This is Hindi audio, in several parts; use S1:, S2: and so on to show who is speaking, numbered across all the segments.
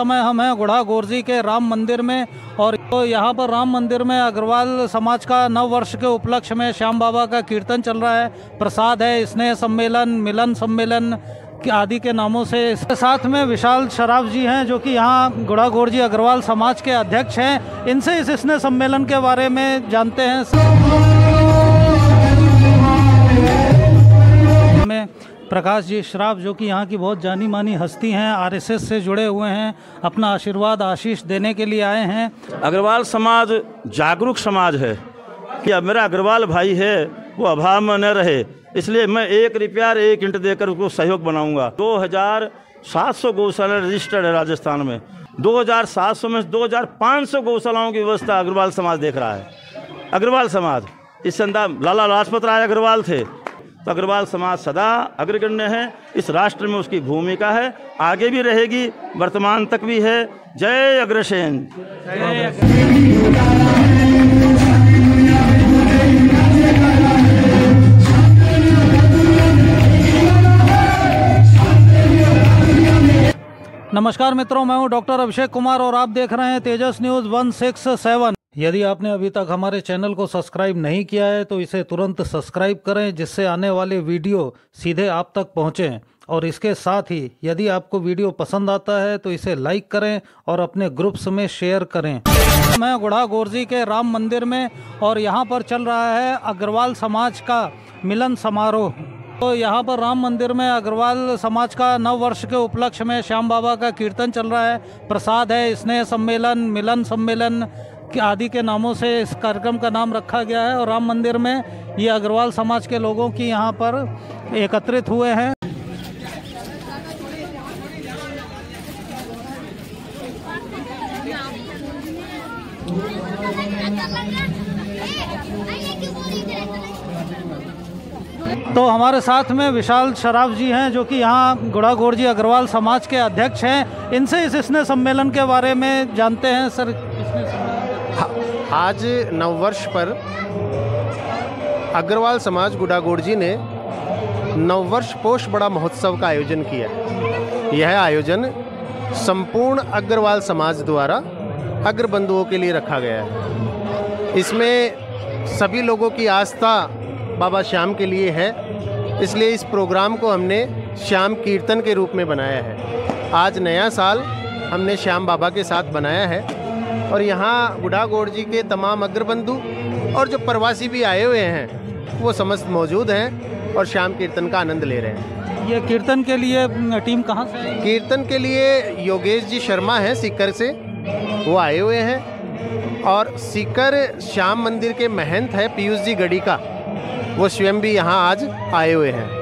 S1: समय हम हैं गुढ़ा गोरजी के राम मंदिर में और तो यहाँ पर राम मंदिर में अग्रवाल समाज का नव वर्ष के उपलक्ष्य में श्याम बाबा का कीर्तन चल रहा है। प्रसाद है, स्नेह सम्मेलन, मिलन सम्मेलन आदि के नामों से। इसके साथ में विशाल शराफ जी हैं जो कि यहाँ गुढ़ा गोरजी अग्रवाल समाज के अध्यक्ष हैं। इनसे इस स्नेह सम्मेलन के बारे में जानते हैं। में प्रकाश जी श्राफ जो कि यहाँ की बहुत जानी मानी हस्ती हैं, आरएसएस से जुड़े हुए हैं, अपना आशीर्वाद आशीष देने के लिए आए हैं।
S2: अग्रवाल समाज जागरूक समाज है कि अब मेरा अग्रवाल भाई है वो अभाव में न रहे, इसलिए मैं 1 रुपया 1 ईंट देकर उसको सहयोग बनाऊंगा। 2700 गौशाला रजिस्टर्ड है राजस्थान में। 2700 में 2500 गौशालाओं की व्यवस्था अग्रवाल समाज देख रहा है। अग्रवाल समाज इस अंदाज लाला लाजपत राय अग्रवाल थे, तो अग्रवाल समाज सदा अग्रगण्य है। इस राष्ट्र में उसकी भूमिका है, आगे भी रहेगी, वर्तमान तक भी है। जय अग्रसेन।
S1: नमस्कार मित्रों, मैं हूं डॉक्टर अभिषेक कुमार और आप देख रहे हैं तेजस न्यूज़ 167। यदि आपने अभी तक हमारे चैनल को सब्सक्राइब नहीं किया है तो इसे तुरंत सब्सक्राइब करें, जिससे आने वाले वीडियो सीधे आप तक पहुंचें। और इसके साथ ही यदि आपको वीडियो पसंद आता है तो इसे लाइक करें और अपने ग्रुप्स में शेयर करें। मैं गुढ़ा गोरजी के राम मंदिर में और यहाँ पर चल रहा है अग्रवाल समाज का मिलन समारोह। तो यहाँ पर राम मंदिर में अग्रवाल समाज का नव वर्ष के उपलक्ष्य में श्याम बाबा का कीर्तन चल रहा है। प्रसाद है, स्नेह सम्मेलन, मिलन सम्मेलन आदि के नामों से इस कार्यक्रम का नाम रखा गया है। और राम मंदिर में ये अग्रवाल समाज के लोगों की यहाँ पर एकत्रित हुए हैं। तो हमारे साथ में विशाल शराफ जी हैं जो कि यहाँ गुढ़ा गोरजी अग्रवाल समाज के अध्यक्ष हैं। इनसे इस स्नेह सम्मेलन के बारे में जानते हैं। सर,
S3: आज नववर्ष पर अग्रवाल समाज गुढ़ा गोरजी ने नववर्ष पोष बड़ा महोत्सव का आयोजन किया है। यह आयोजन संपूर्ण अग्रवाल समाज द्वारा अग्रबंधुओं के लिए रखा गया है। इसमें सभी लोगों की आस्था बाबा श्याम के लिए है, इसलिए इस प्रोग्राम को हमने श्याम कीर्तन के रूप में बनाया है। आज नया साल हमने श्याम बाबा के साथ बनाया है और यहाँ गुढ़ा गोरजी के तमाम अग्रबंधु और जो प्रवासी भी आए हुए हैं वो समस्त मौजूद हैं और श्याम कीर्तन का आनंद ले रहे हैं।
S1: ये कीर्तन के लिए टीम कहाँ से है?
S3: कीर्तन के लिए योगेश जी शर्मा हैं सीकर से, वो आए हुए हैं। और सीकर श्याम मंदिर के महंत है पीयूष जी गढ़ी का, वो स्वयं भी यहाँ आज आए हुए हैं।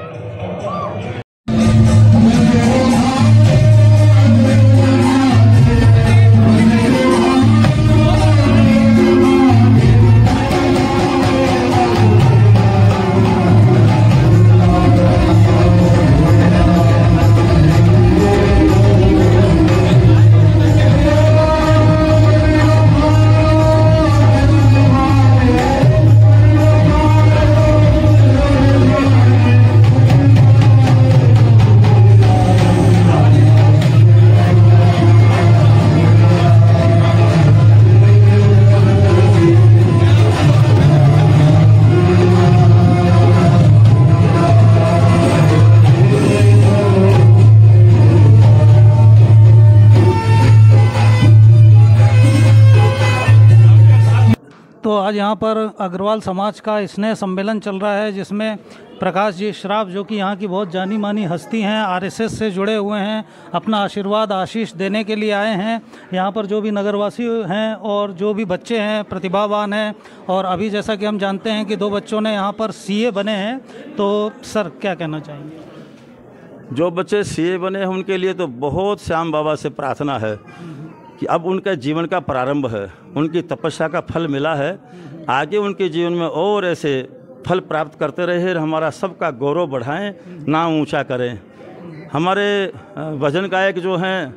S1: तो आज यहाँ पर अग्रवाल समाज का स्नेह सम्मेलन चल रहा है, जिसमें प्रकाश जी श्राफ जो कि यहाँ की बहुत जानी मानी हस्ती हैं, आरएसएस से जुड़े हुए हैं, अपना आशीर्वाद आशीष देने के लिए आए हैं। यहाँ पर जो भी नगरवासी हैं और जो भी बच्चे हैं प्रतिभावान हैं, और अभी जैसा कि हम जानते हैं कि 2 बच्चों ने यहाँ पर सीए बने हैं। तो सर क्या कहना चाहेंगे?
S2: जो बच्चे सीए बने हैं उनके लिए तो बहुत श्याम बाबा से प्रार्थना है कि अब उनका जीवन का प्रारंभ है, उनकी तपस्या का फल मिला है, आगे उनके जीवन में और ऐसे फल प्राप्त करते रहे, हमारा सबका गौरव बढ़ाएं, नाम ऊंचा करें। हमारे भजन गायक जो हैं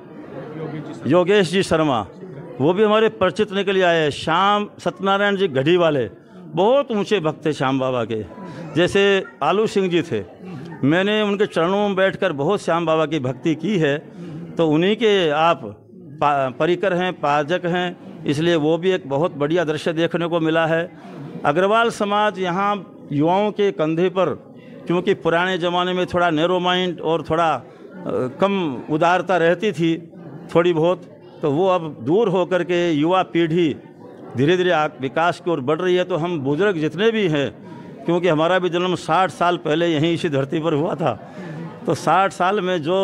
S2: योगेश जी शर्मा, वो भी हमारे परिचित होने के लिए आए। श्याम सत्यनारायण जी गढ़ी वाले बहुत ऊंचे भक्त थे श्याम बाबा के, जैसे आलू सिंह जी थे। मैंने उनके चरणों में बैठकर बहुत श्याम बाबा की भक्ति की है, तो उन्हीं के आप परिकर हैं, पाजक हैं, इसलिए वो भी एक बहुत बढ़िया दृश्य देखने को मिला है। अग्रवाल समाज यहाँ युवाओं के कंधे पर, क्योंकि पुराने ज़माने में थोड़ा नैरो माइंड और थोड़ा कम उदारता रहती थी थोड़ी बहुत, तो वो अब दूर होकर के युवा पीढ़ी धीरे धीरे विकास की ओर बढ़ रही है। तो हम बुजुर्ग जितने भी हैं, क्योंकि हमारा भी जन्म 60 साल पहले यहीं इसी धरती पर हुआ था, तो 60 साल में जो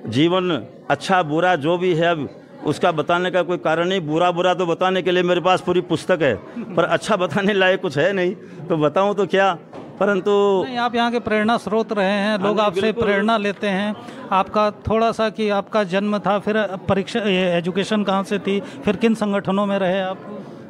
S2: जीवन अच्छा बुरा जो भी है, अब उसका बताने का कोई कारण नहीं। बुरा तो बताने के लिए मेरे पास पूरी पुस्तक है, पर अच्छा बताने लायक कुछ है नहीं, तो बताऊं तो क्या। परंतु
S1: नहीं, आप यहाँ के प्रेरणा स्रोत रहे हैं, लोग आपसे प्रेरणा लेते हैं। आपका थोड़ा सा कि आपका जन्म था, फिर परीक्षा एजुकेशन कहाँ से थी, फिर किन संगठनों में रहे आप,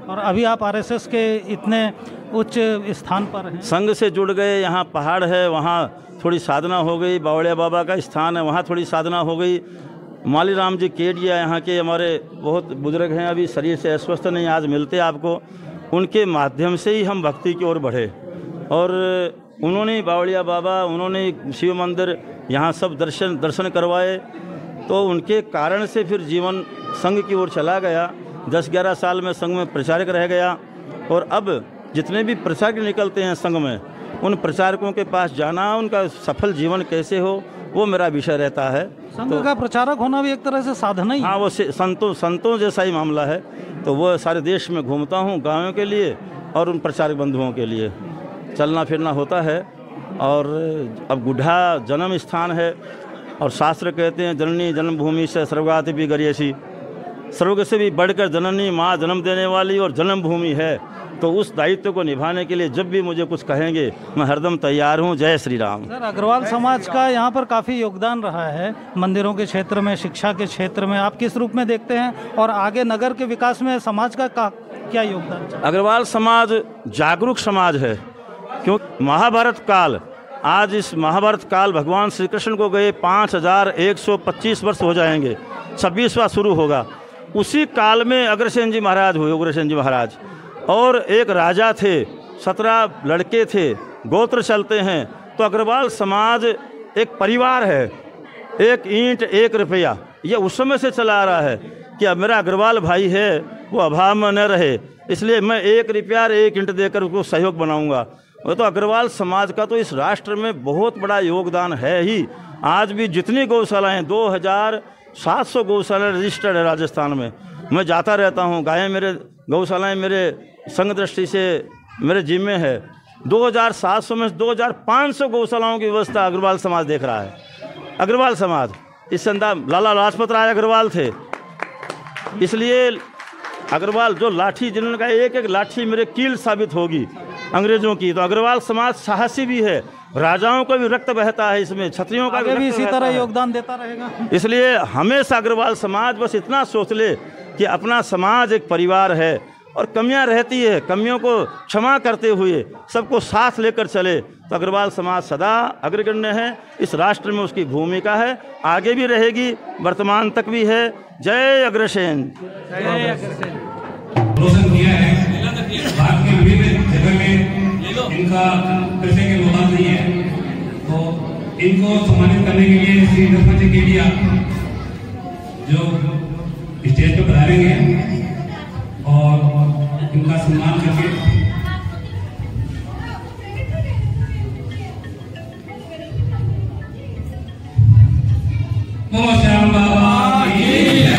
S1: और अभी आप आरएसएस के इतने उच्च स्थान पर हैं।
S2: संघ से जुड़ गए, यहाँ पहाड़ है, वहाँ थोड़ी साधना हो गई, बावड़िया बाबा का स्थान है, वहाँ थोड़ी साधना हो गई। मालीराम जी केडिया यहाँ के हमारे बहुत बुजुर्ग हैं, अभी शरीर से अस्वस्थ नहीं, आज मिलते आपको, उनके माध्यम से ही हम भक्ति की ओर बढ़े। और उन्होंने बावड़िया बाबा, उन्होंने शिव मंदिर यहाँ सब दर्शन करवाए, तो उनके कारण से फिर जीवन संघ की ओर चला गया। 10-11 साल में संघ में प्रचारक रह गया, और अब जितने भी प्रचारक निकलते हैं संघ में, उन प्रचारकों के पास जाना, उनका सफल जीवन कैसे हो, वो मेरा विषय रहता है।
S1: संघ का प्रचारक होना भी एक तरह से साधना ही है।
S2: हाँ, वो संतों जैसा ही मामला है। तो वो सारे देश में घूमता हूँ गाँवों के लिए और उन प्रचारक बंधुओं के लिए चलना फिरना होता है। और अब गुड्ढा जन्म स्थान है, और शास्त्र कहते हैं जननी जन्मभूमि से स्वर्गाति भी गरियसी, स्वर्ग से भी बढ़कर जननी माँ जन्म देने वाली और जन्मभूमि है। तो उस दायित्व को निभाने के लिए जब भी मुझे कुछ कहेंगे, मैं हरदम तैयार हूँ। जय श्री राम।
S1: सर, अग्रवाल समाज का यहाँ पर काफ़ी योगदान रहा है, मंदिरों के क्षेत्र में, शिक्षा के क्षेत्र में। आप किस रूप में देखते हैं, और आगे नगर के विकास में समाज का क्या योगदान?
S2: अग्रवाल समाज जागरूक समाज है, क्योंकि महाभारत काल, आज इस महाभारत काल भगवान श्री कृष्ण को गए 5125 वर्ष हो जाएंगे, 26वां शुरू होगा। उसी काल में अग्रसेन जी महाराज हुए, उग्रसेन जी महाराज, और एक राजा थे, 17 लड़के थे, गोत्र चलते हैं। तो अग्रवाल समाज एक परिवार है, एक ईंट एक रुपया, ये उस समय से चला आ रहा है कि अब मेरा अग्रवाल भाई है, वो अभाव में न रहे, इसलिए मैं 1 रुपया 1 ईंट देकर उसको सहयोग बनाऊंगा। वो तो अग्रवाल समाज का तो इस राष्ट्र में बहुत बड़ा योगदान है ही। आज भी जितनी गौशालाएँ, 2700 गौशालाएँ रजिस्टर्ड है राजस्थान में। मैं जाता रहता हूँ, गायें मेरे, गौशालाएँ मेरे संघ दृष्टि से मेरे जिम्मे है। 2700 में 2500 गौशालाओं की व्यवस्था अग्रवाल समाज देख रहा है। अग्रवाल समाज, इस संदर्भ लाला लाजपत राय अग्रवाल थे, इसलिए अग्रवाल जो लाठी, जिन्होंने कहा एक एक लाठी मेरे कील साबित होगी अंग्रेजों की, तो अग्रवाल समाज साहसी भी है। राजाओं का भी रक्त बहता है इसमें, क्षत्रियों का भी
S1: इसी तरह योगदान देता रहेगा।
S2: इसलिए हमेशा अग्रवाल समाज बस इतना सोच ले कि अपना समाज एक परिवार है, और कमियां रहती है, कमियों को क्षमा करते हुए सबको साथ लेकर चले, तो अग्रवाल समाज सदा अग्रगण्य है। इस राष्ट्र में उसकी भूमिका है, आगे भी रहेगी, वर्तमान तक भी है। जय अग्रसेन।
S4: रोशन किया है, भारत के विभिन्न जगह में इनका पैसे के योगदान नहीं है, तो इनको सम्मानित करने के लिए श्री लक्ष्मण जी केडिया जो स्टेज पर पधारेंगे और इनका सम्मान करके बोलो श्याम बाबा की जय,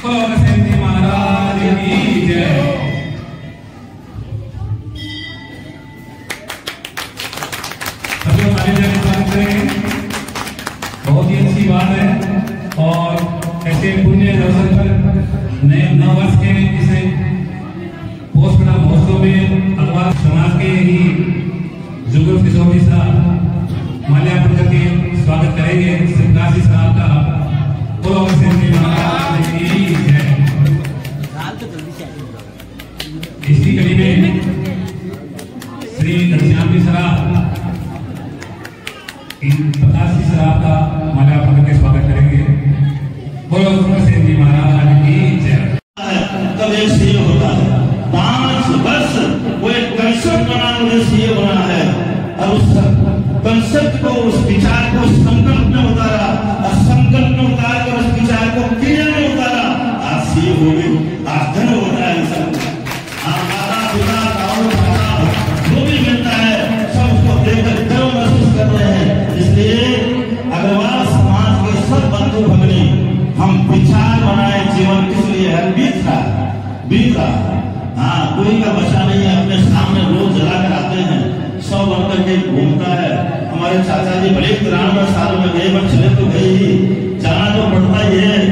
S4: बोलो अग्रसेन जी महाराज की जय। सभी सारे जगह स्वागत करेंगे, बहुत ही अच्छी बात है। और ऐसे पुण्य अवसर पर नए नववर्ष के इसे पोस्ट बड़ा महोत्सव में अग्रवाल समाज के ही जुगल किशोर जी साहब माल्यार्पण करके स्वागत करेंगे शिवराज जी साहब का। बोलो अग्रसेन जी महाराज की जय। इसी कड़ी में श्री घनश्याम जी सराफ, प्रकाश जी सराफ का माल्यार्पण करके स्वागत करेंगे। बोलो अग्रसेन जी महाराज की जय।
S5: तब एक सीए होता है, 5 वर्ष वो एक कंसेप्ट बनाने में सीए बना है, और उस कंसेप्ट को, उस विचार को संकल्प में उतारा, और संकल्प में उतार कर उस विचार को क्रिया में उतारा। वो भी आज धन होता है इंसान। माता पिता गाँव जो भी मिलता है सब उसको देखकर गर्व महसूस करते हैं। इसलिए अग्रवाल समाज के सब बंधु भगिनी हम विचार बनाए जीवन किस लिए है, बीत रहा। हाँ, कोई का बचा नहीं है, अपने सामने रोज जला कर आते हैं, सब बनकर के घूमता है। हमारे चाचा जी बड़े 93 साल में गए, पर चले तो गए ही, जाना तो पड़ता ही है।